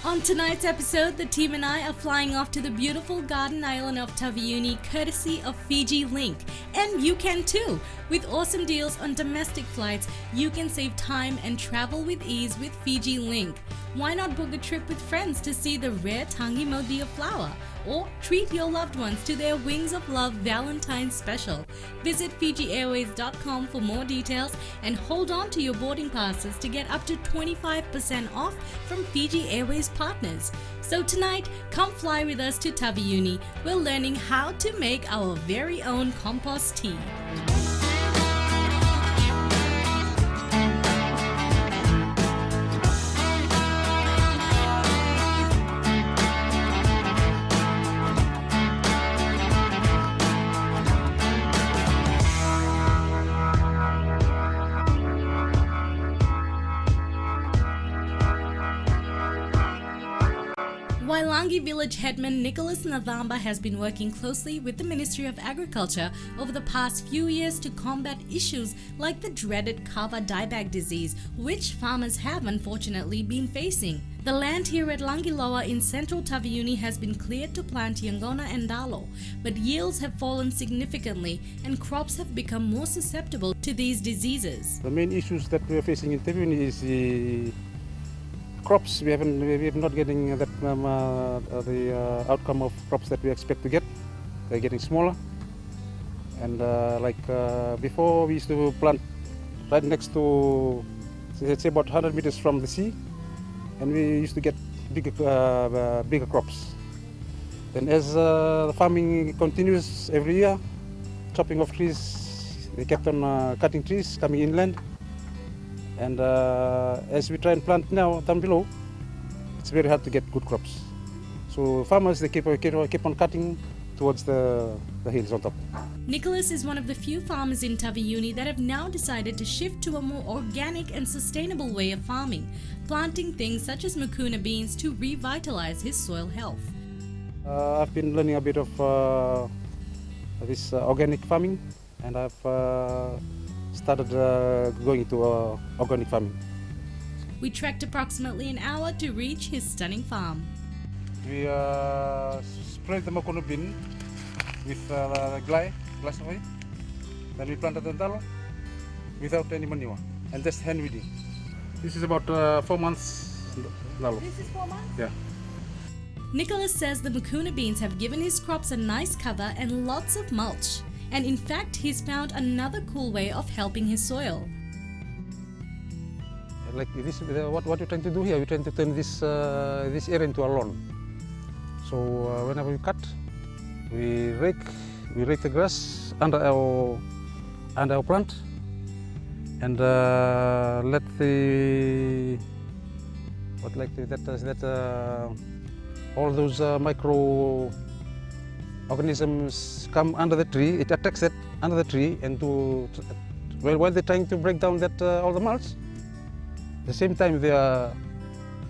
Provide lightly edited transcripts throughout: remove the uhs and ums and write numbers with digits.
On tonight's episode, the team and I are flying off to the beautiful garden island of Tavi Uni courtesy of Fiji Link. And you can too! With awesome deals on domestic flights, you can save time and travel with ease with Fiji Link. Why not book a trip with friends to see the rare Tangi Modia flower? Or treat your loved ones to their Wings of Love Valentine's special. Visit FijiAirways.com for more details and hold on to your boarding passes to get up to 25% off from Fiji Airways partners. So tonight, come fly with us to Tavi Uni. We're learning how to make our very own compost tea. Wailangi village headman Nicholas Navamba has been working closely with the Ministry of Agriculture over the past few years to combat issues like the dreaded Kava Dieback disease, which farmers have unfortunately been facing. The land here at Langiloa in central Tavi Uni has been cleared to plant Yangona and Dalo, but yields have fallen significantly and crops have become more susceptible to these diseases. The main issues that we are facing in Tavi Uni is the crops. We are not getting that the outcome of crops that we expect to get. They're getting smaller, and before we used to plant right next to, let's say, about 100 meters from the sea, and we used to get bigger crops. Then as the farming continues every year, chopping of trees, they kept on cutting trees coming inland. And as we try and plant now down below, it's very hard to get good crops. So farmers, they keep on cutting towards the hills on top. Nicholas is one of the few farmers in Tavi Uni that have now decided to shift to a more organic and sustainable way of farming, planting things such as mucuna beans to revitalize his soil health. I've been learning a bit of this organic farming, and I've started going to organic farming. We trekked approximately an hour to reach his stunning farm. We sprayed the mucuna bean with glass oil. Then we planted the dalo without any manure and just hand weeding. This is about 4 months dalo. This is 4 months? Yeah. Nicholas says the mucuna beans have given his crops a nice cover and lots of mulch. And in fact, he's found another cool way of helping his soil. Like this, what we're trying to do here, we're trying to turn this area into a lawn. So whenever we cut, we rake the grass under our plant, and let all those micro organisms come under the tree. It attacks it under the tree, and while they're trying to break down that all the mulch, at the same time they are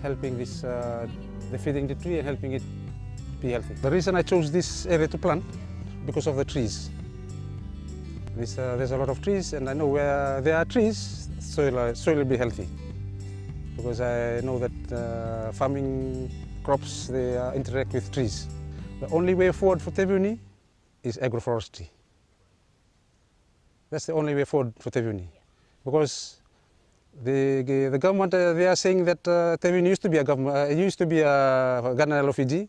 helping this, they're feeding the tree and helping it be healthy. The reason I chose this area to plant, because of the trees. There's a lot of trees, and I know where there are trees, soil will be healthy. Because I know that farming crops, they interact with trees. The only way forward for Taveuni is agroforestry. That's the only way forward for Taveuni. Because the government, they are saying that Taveuni used to be a garden island of Fiji,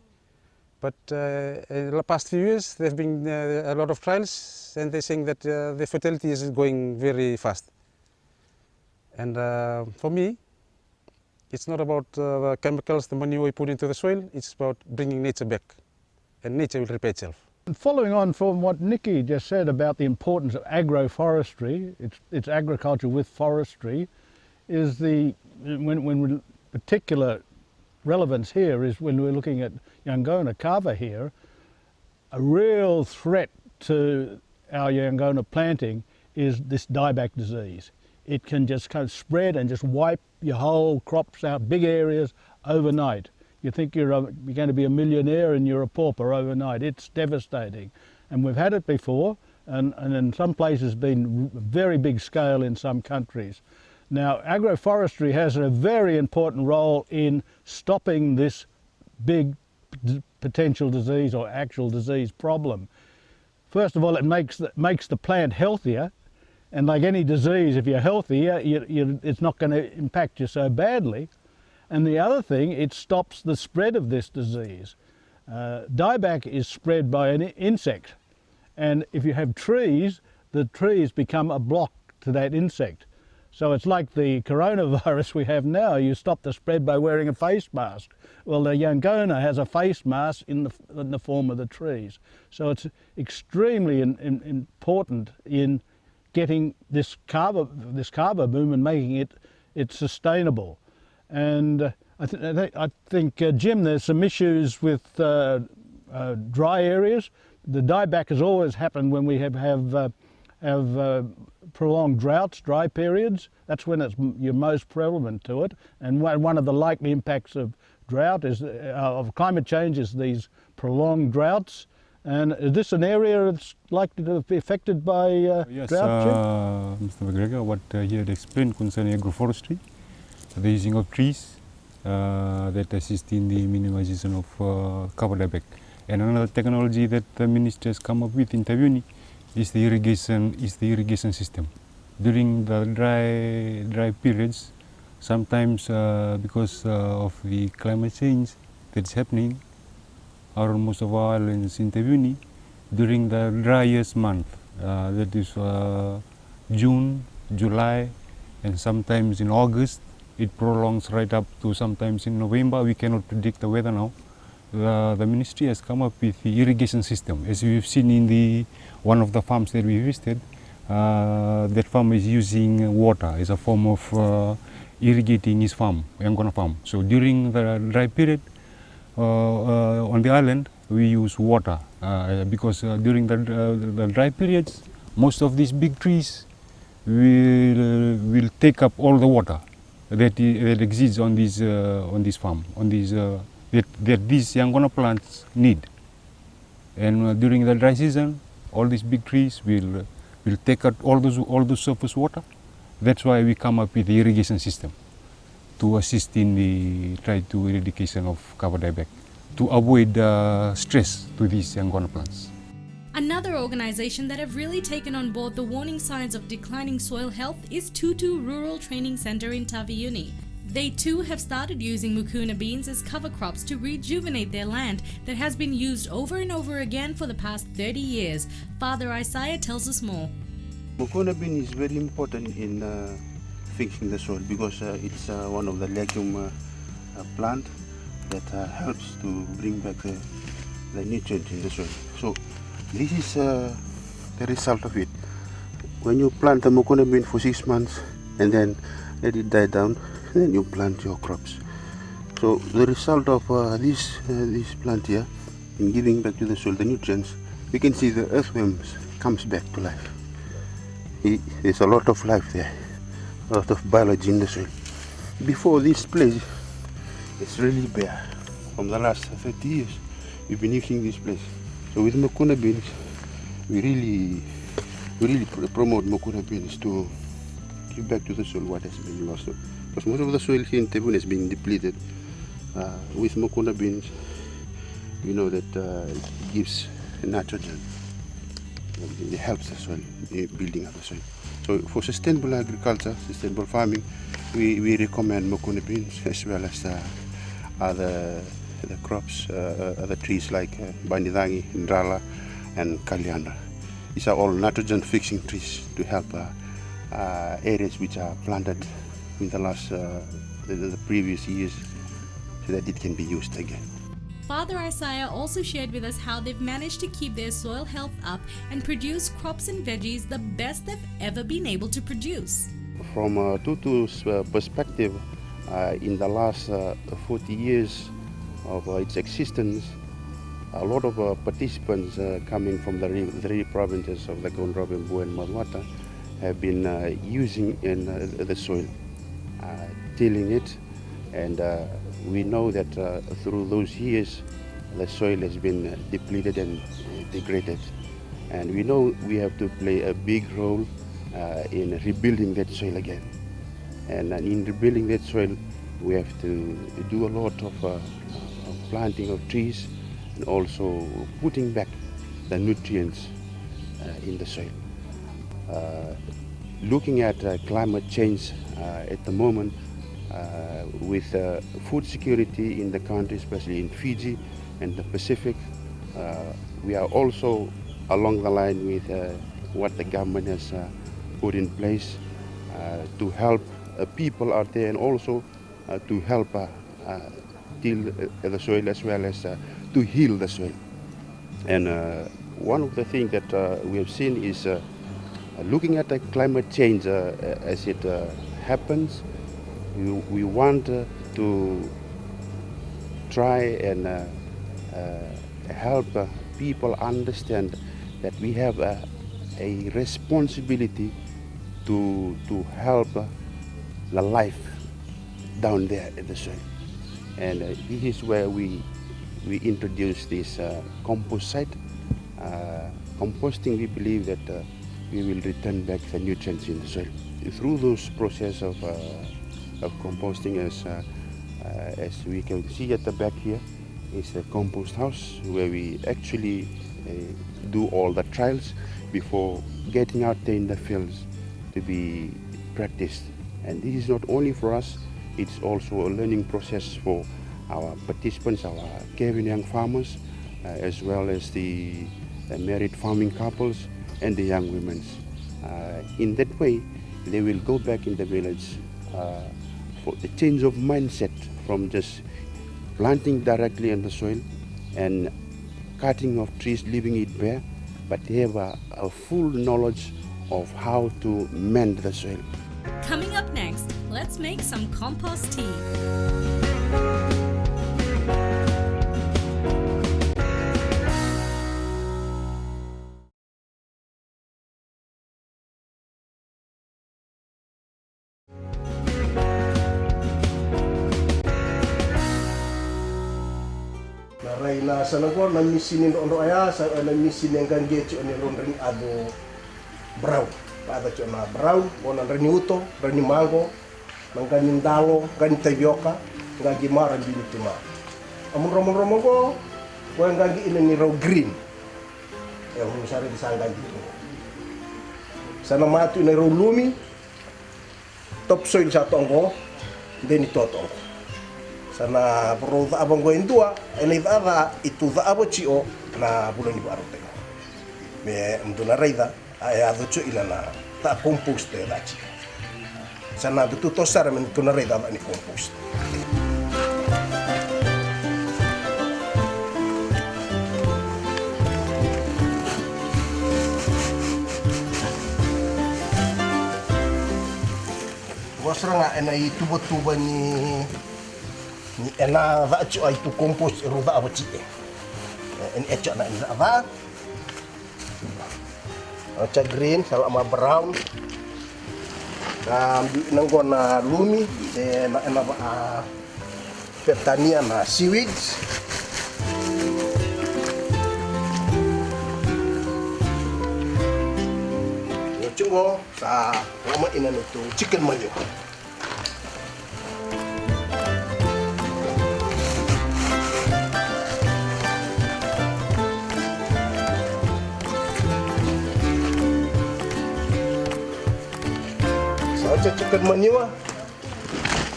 but in the past few years there have been a lot of trials, and they're saying that the fertility is going very fast. And for me, it's not about the chemicals, the manure we put into the soil, it's about bringing nature back. And nature will repair itself. Following on from what Nikki just said about the importance of agroforestry, it's agriculture with forestry, is when particular relevance here is when we're looking at Yangona Kava here, a real threat to our Yangona planting is this dieback disease. It can just kind of spread and just wipe your whole crops out, big areas, overnight. You think you're going to be a millionaire and you're a pauper overnight. It's devastating. And we've had it before, and in some places been very big scale in some countries. Now, agroforestry has a very important role in stopping this big potential disease or actual disease problem. First of all, it makes the plant healthier, and like any disease, if you're healthy, it's not going to impact you so badly. And the other thing, it stops the spread of this disease. Dieback is spread by an insect, and if you have trees, the trees become a block to that insect. So it's like the coronavirus we have now. You stop the spread by wearing a face mask. Well, the Yangona has a face mask in the form of the trees. So it's extremely important in getting this kava boom and making it sustainable. And I think Jim, there's some issues with dry areas. The dieback has always happened when we have prolonged droughts, dry periods. That's when you're most prevalent to it. And one of the likely impacts of drought of climate change is these prolonged droughts. And is this an area that's likely to be affected by yes, drought, Jim? Mr. McGregor, what he had explained concerning agroforestry, the using of trees that assist in the minimization of Kava Dieback. And another technology that the minister has come up with in Taveuni is the irrigation system. During the dry periods, sometimes because of the climate change that's happening around most of our islands in Taveuni, during the driest month, that is June, July, and sometimes in August, it prolongs right up to sometimes in November. We cannot predict the weather now. The ministry has come up with the irrigation system. As we've seen in one of the farms that we visited, that farm is using water as a form of irrigating his farm, Yangona farm. So during the dry period on the island, we use water because during the dry periods, most of these big trees will take up all the water that exists on this farm, that these Yangona plants need. And during the dry season, all these big trees will take out all the surface water. That's why we come up with the irrigation system to assist in the eradication of Kava Dieback, to avoid stress to these Yangona plants. Another organization that have really taken on board the warning signs of declining soil health is Tutu Rural Center in Tavi Uni. They too have started using mucuna beans as cover crops to rejuvenate their land that has been used over and over again for the past 30 years. Father Isaiah tells us more. Mucuna bean is very important in fixing the soil because it's one of the legume plant that helps to bring back the nutrients in the soil. So this is the result of it. When you plant the mucuna bean for 6 months and then let it die down, then you plant your crops. So the result of this plant here in giving back to the soil the nutrients, we can see the earthworms comes back to life. There's a lot of life there, a lot of biology in the soil. Before this place, it's really bare. From the last 30 years, we've been using this place. So with mucuna beans, we really promote mucuna beans to give back to the soil what has been lost. Because most of the soil here in Taveuni has been depleted. With mucuna beans, we know that it gives nitrogen. It helps the soil, building up the soil. So for sustainable agriculture, sustainable farming, we recommend mucuna beans as well as other crops, other trees like Bandidangi, Ndrala and Kaliandra. These are all nitrogen fixing trees to help areas which are planted in the last, the previous years so that it can be used again. Father Isaiah also shared with us how they've managed to keep their soil health up and produce crops and veggies the best they've ever been able to produce. From Tutu's perspective, in the last 40 years of its existence, a lot of participants coming from the three provinces of the Gondrob, Embu and Maswata have been using in the soil, tilling it, and we know that through those years the soil has been depleted and degraded, and we know we have to play a big role in rebuilding that soil again. And in rebuilding that soil, we have to do a lot of planting of trees and also putting back the nutrients in the soil. Looking at climate change at the moment, with food security in the country, especially in Fiji and the Pacific, we are also along the line with what the government has put in place to help people out there, and also to help till the soil, as well as to heal the soil. And one of the things that we have seen is looking at the climate change as it happens. We want to try and help people understand that we have a responsibility to help the life down there in the soil. And this is where we introduce this compost site. Composting, we believe that we will return back the nutrients in the soil. Through those process of composting, as we can see at the back here, is the compost house, where we actually do all the trials before getting out there in the fields to be practiced. And this is not only for us, it's also a learning process for our participants, our Taveuni young farmers, as well as the married farming couples and the young women. In that way, they will go back in the village for the change of mindset from just planting directly in the soil and cutting of trees, leaving it bare, but they have a full knowledge of how to mend the soil. Coming up next, let's make some compost tea. Na sanagor na misinin ono aya sa na misinin kan gecho ni ronring ado brown pada cho na brown ona reni uto reni mango nang kanin dalo kan tapioca ngagi mara bintu ma amun romo ko ngagi ini ni raw green ya mo sare di sangga gitu sana matu ni raw lumi topsoil sa tongo deni toto sana bro abang go indua ele ada itu da abo chio na bulan ibu arote me mduna raida aya do cho ilana ta compost da chi sana do to sara men tuna raida ni compost wasra nga enai tubo-tubo ni ena va chu ai tu compost ru va abachi en echa na ina va acha green sama brown nang na lumi na ena va pertania na seaweeds chungo sa lama ina nito chicken mayo. Chicken manure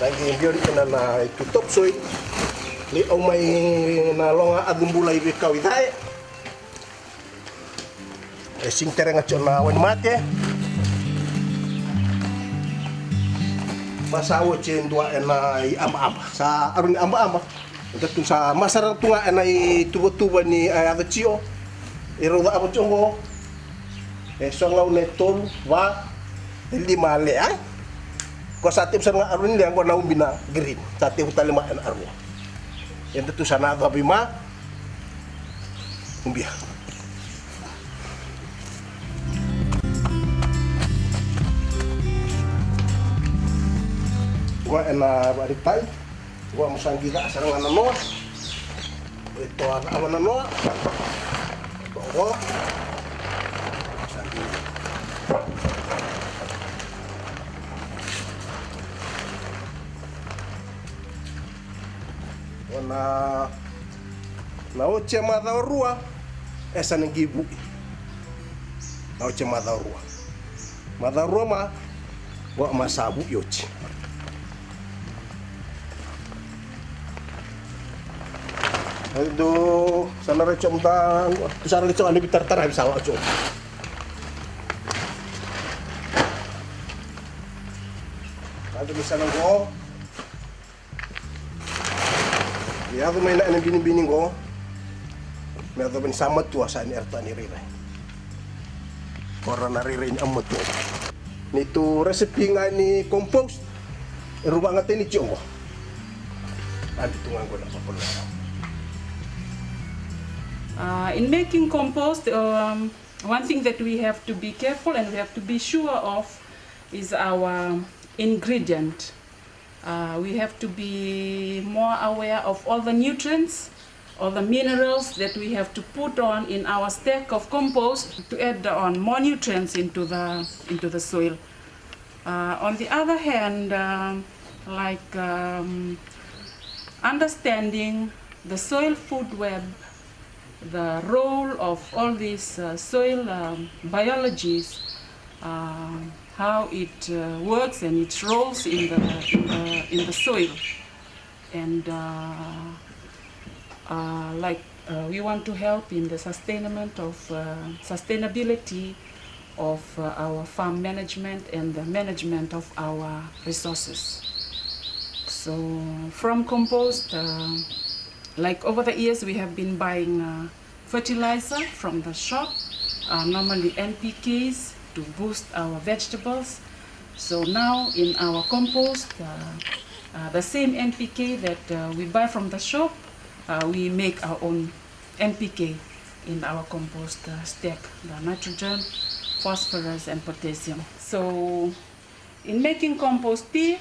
lagi biori na itu topsoil li au mai na longa adumbulai be kawidai sing terenga chona wan mate pasawo chen dua ena amba sa arun amba datu sa masarang tunga ena tubo-tubo ni ada cio iro da abo chongo songlau ne tol wa lima le ko sa tip sa nga arun liang ko na umbina green sa tip talima en arun yan datu sana ba bima umbia gua ena baritai gua musanggida sarang anano ito ana anano gua na oche madhaurua esa ngibu na oche madhaurua ma wa masabu yochi do sana recom ta sana recom ani bitar habis awak cok ada bisa nanggo ya do main nak bini go me do ben sama tua sa ni erta ni rire orang nari ni amat tu ni tu resepi ni compost rumah ngate ni cok nanti tu nganggo nak apa. In making compost, one thing that we have to be careful and we have to be sure of is our ingredient. We have to be more aware of all the nutrients, all the minerals that we have to put on in our stack of compost to add on more nutrients into the soil. On the other hand, understanding the soil food web, the role of all these soil biologies, how it works and its roles in the soil, and we want to help in the sustainability of our farm management and the management of our resources. So from compost, like over the years, we have been buying fertilizer from the shop, normally NPKs to boost our vegetables. So now in our compost, the same NPK that we buy from the shop, we make our own NPK in our compost stack, the nitrogen, phosphorus and potassium. So in making compost tea,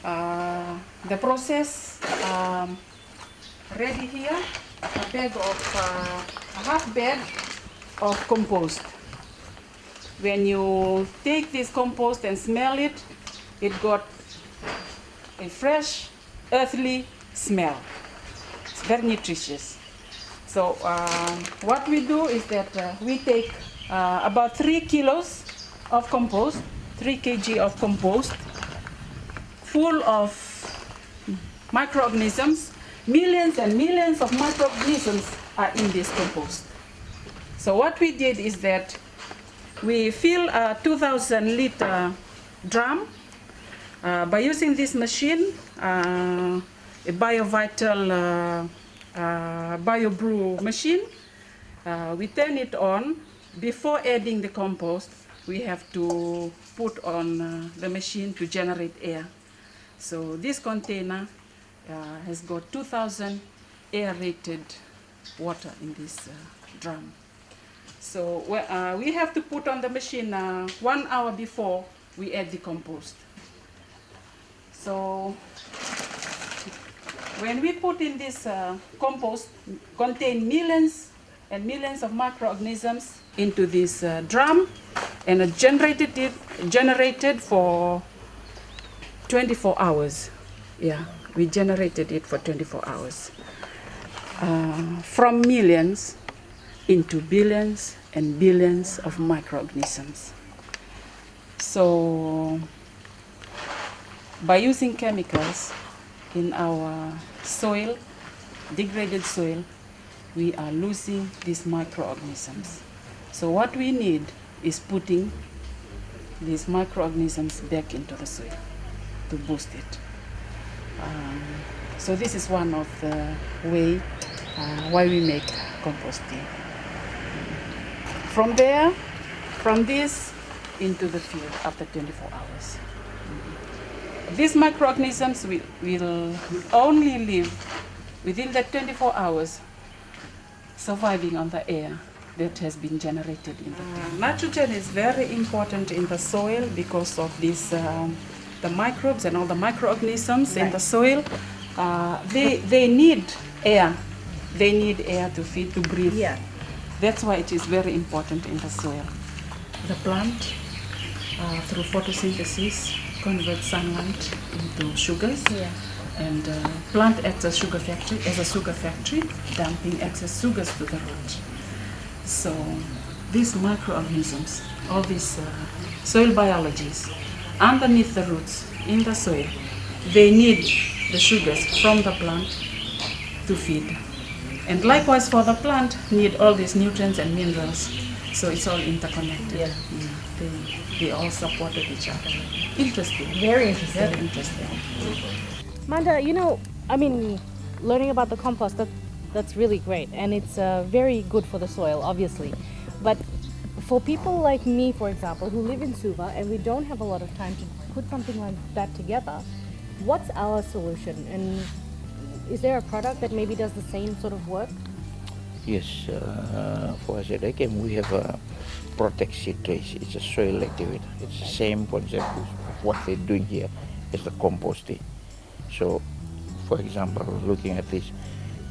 the process ready here, a half bag of compost. When you take this compost and smell it, it got a fresh, earthly smell. It's very nutritious. So what we do is that we take about 3 kilos of compost, 3 kg of compost, full of microorganisms. Millions and millions of microorganisms are in this compost. So what we did is that we fill a 2,000 liter drum by using this machine, a BioVital BioBrew machine. We turn it on. Before adding the compost, we have to put on the machine to generate air. So this container has got 2,000 aerated water in this drum. So we have to put on the machine 1 hour before we add the compost. So when we put in this compost, contain millions and millions of microorganisms into this drum, and generated for 24 hours. Yeah, we generated it for 24 hours. From millions into billions and billions of microorganisms. So by using chemicals in our soil, degraded soil, we are losing these microorganisms. So what we need is putting these microorganisms back into the soil to boost it. So this is one of the way why we make compost tea. From there, from this into the field after 24 hours. These microorganisms will only live within the 24 hours, surviving on the air that has been generated in the tea. Nitrogen is very important in the soil because of this the microbes and all the microorganisms in the soil. They need air. They need air to feed, to breathe. Yeah. That's why it is very important in the soil. The plant, through photosynthesis, converts sunlight into sugars. Yeah. And plant acts as a sugar factory, dumping excess sugars to the root. So these microorganisms, all these soil biologies, underneath the roots in the soil, they need the sugars from the plant to feed. And likewise for the plant, need all these nutrients and minerals. So it's all interconnected. Yeah. They all supported each other. Interesting. Very interesting. Very interesting. Manda, you know, I mean, learning about the compost, that's really great. And it's very good for the soil, obviously. But for people like me, for example, who live in Suva and we don't have a lot of time to put something like that together, what's our solution? And is there a product that maybe does the same sort of work? Yes, for us at ACAM we have a protect seed trace. It's a soil activator. It's the same concept of what they're doing here as the compost tea. So, for example, looking at this,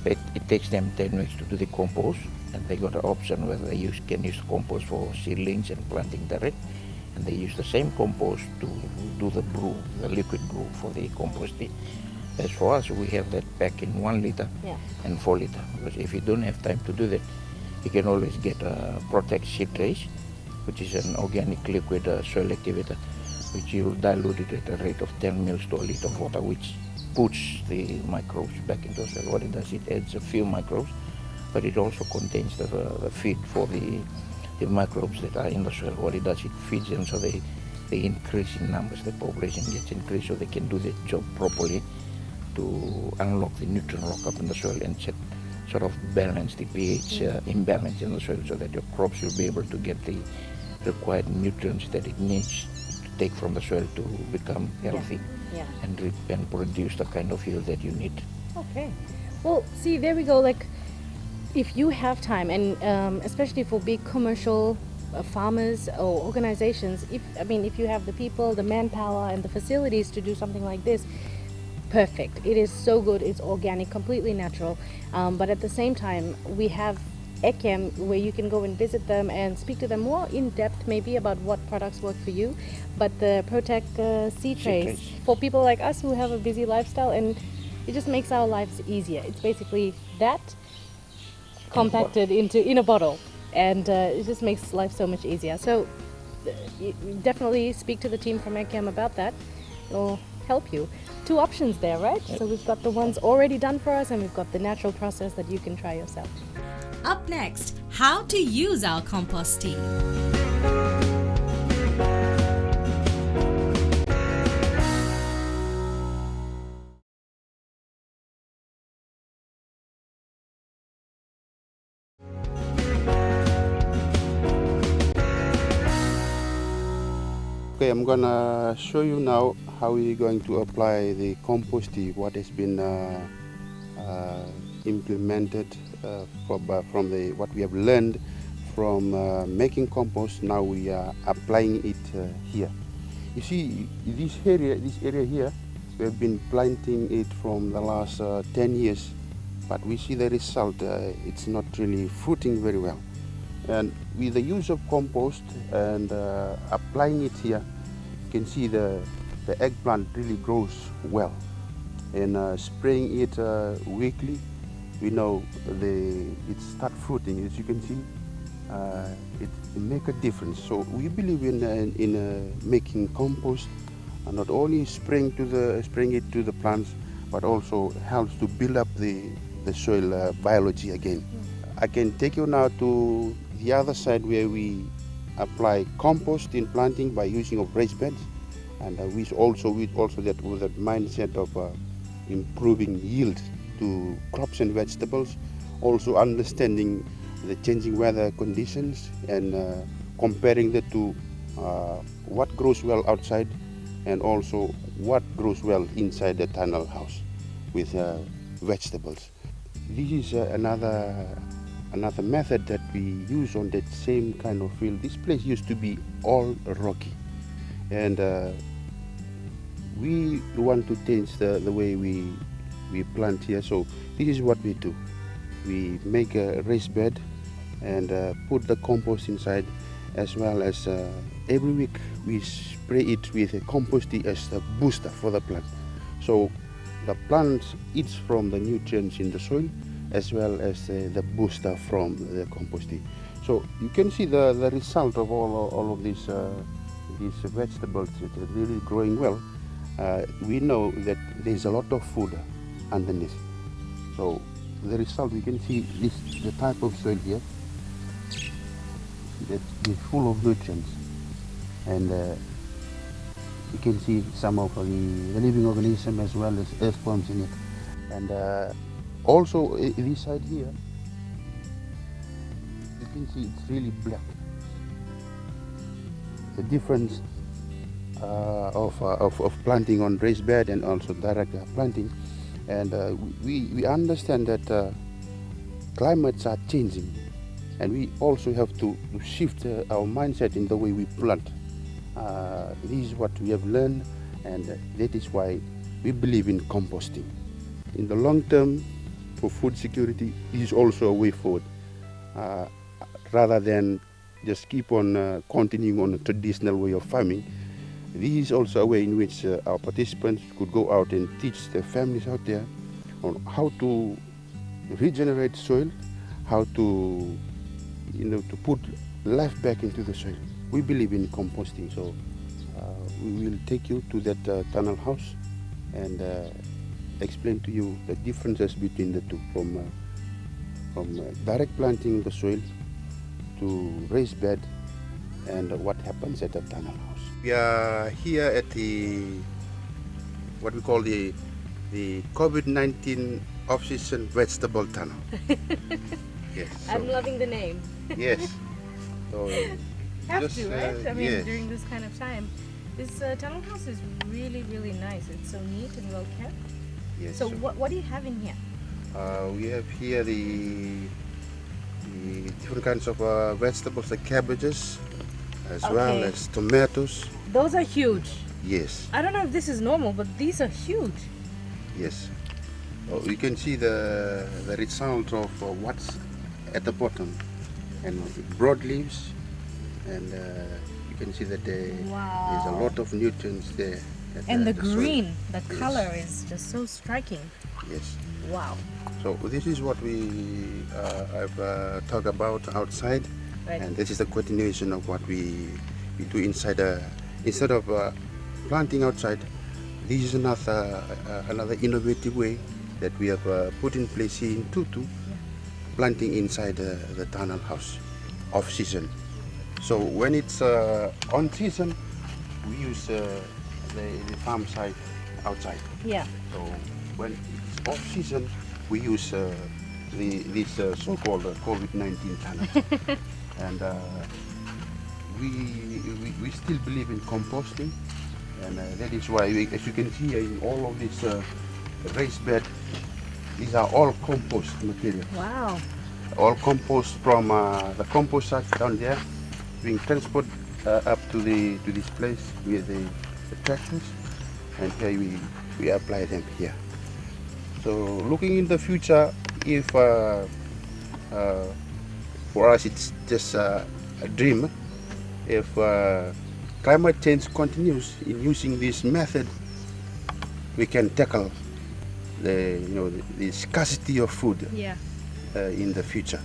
it takes them 10 weeks to do the compost, and they got an option whether they can use compost for seedlings and planting direct, and they use the same compost to do the brew, the liquid brew for the compost tea. As for us, we have that pack in 1 liter and 4 liter. Because if you don't have time to do that, you can always get a Protect seed trace, which is an organic liquid soil activator, which you dilute it at a rate of 10 ml to a liter of water, which puts the microbes back into the soil. What it does, it adds a few microbes, but it also contains the feed for the microbes that are in the soil. What it does, it feeds them so they increase in numbers, the population gets increased so they can do their job properly to unlock the nutrient lockup in the soil and sort of balance the pH imbalance in the soil so that your crops will be able to get the required nutrients that it needs to take from the soil to become healthy and produce the kind of yield that you need. Okay. Well, see, there we go. Like, if you have time, and especially for big commercial farmers or organizations, if you have the people, the manpower, and the facilities to do something like this, perfect. It is so good. It's organic, completely natural. But at the same time, we have ECAM where you can go and visit them and speak to them more in depth, maybe about what products work for you. But the Protect seed trace for people like us who have a busy lifestyle, and it just makes our lives easier. It's basically that compacted in a bottle, and it just makes life so much easier. So definitely speak to the team from ECAM about that. It'll help you. 2 options there, right? So we've got the ones already done for us, and we've got the natural process that you can try yourself. Up next, how to use our compost tea. Okay, I'm gonna show you now how we're going to apply the compost tea, what has been implemented from what we have learned from making compost. Now we are applying it here. You see, this area here, we have been planting it from the last 10 years, but we see the result. It's not really fruiting very well. And with the use of compost and applying it here, you can see the eggplant really grows well. And spraying it weekly, we know it starts fruiting. As you can see, it make a difference. So we believe in making compost, and not only spraying it to the plants, but also helps to build up the soil biology again. I can take you now to the other side where we apply compost in planting by using of raised beds, and with that mindset of improving yield to crops and vegetables, also understanding the changing weather conditions and comparing that to what grows well outside and also what grows well inside the tunnel house with vegetables. This is another method that we use on that same kind of field. This place used to be all rocky, and we want to change the way we plant here. So this is what we do. We make a raised bed and put the compost inside, as well as every week we spray it with a compost tea as a booster for the plant. So the plants eats from the nutrients in the soil as well as the booster from the compost tea. So you can see the result of all of these vegetables that are really growing well. We know that there's a lot of food underneath. So the result we can see is the type of soil here that is full of nutrients, and you can see some of the living organism as well as earthworms in it. And also this side here, you can see it's really black. The difference of planting on raised bed and also direct planting. And we understand that climates are changing, and we also have to shift our mindset in the way we plant. This is what we have learned, and that is why we believe in composting. In the long term, for food security, this is also a way forward. Rather than just keep on continuing on a traditional way of farming, this is also a way in which our participants could go out and teach their families out there on how to regenerate soil, how to, to put life back into the soil. We believe in composting, so we will take you to that tunnel house and explain to you the differences between the two, from direct planting in the soil to raised bed and what happens at the tunnel house. We are here at what we call the COVID-19 off-season vegetable tunnel. Yes. So, I'm loving the name. yes. So, Have to, right? I mean, yes. during this kind of time. This tunnel house is really, really nice. It's so neat and well kept. Yes. So what do you have in here? We have here the different kinds of vegetables like cabbages, as well Okay. as tomatoes. Those are huge. Yes, I don't know if this is normal, but these are huge. yes. You can see the result of what's at the bottom, and broad leaves, and you can see that there's a lot of nutrients there. at And the soil. green, the Yes. color is just so striking. Yes. Wow. So this is what I've talked about outside, Right. and this is the continuation of what we do inside. Instead of planting outside, this is another innovative way that we have put in place here in Tutu, planting inside the tunnel house, off season. So when it's on season, we use the farm side outside. Yeah. So when it's off season, we use this so-called COVID-19 tunnel. And we still believe in composting, and that is why, as you can see in all of this raised bed, these are all compost material. Wow. All compost from the compost site down there, being transported up to this place with the tractors, and here we apply them here. So looking in the future, if for us it's just a dream, if climate change continues in using this method, we can tackle the scarcity of food Yeah. in the future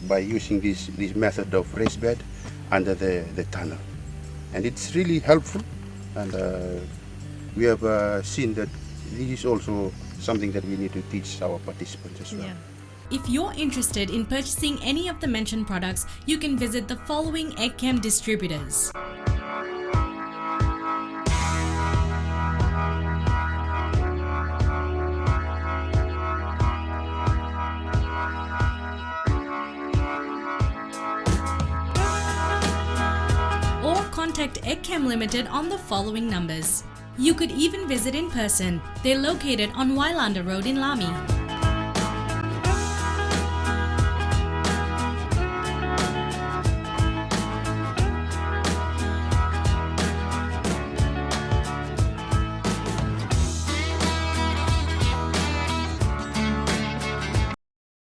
by using this method of raised bed under the tunnel. And it's really helpful, and we have seen that this is also something that we need to teach our participants as well. Yeah. If you're interested in purchasing any of the mentioned products, you can visit the following EggChem distributors. Or contact EggChem Limited on the following numbers. You could even visit in person. They're located on Wailander Road in Lamy.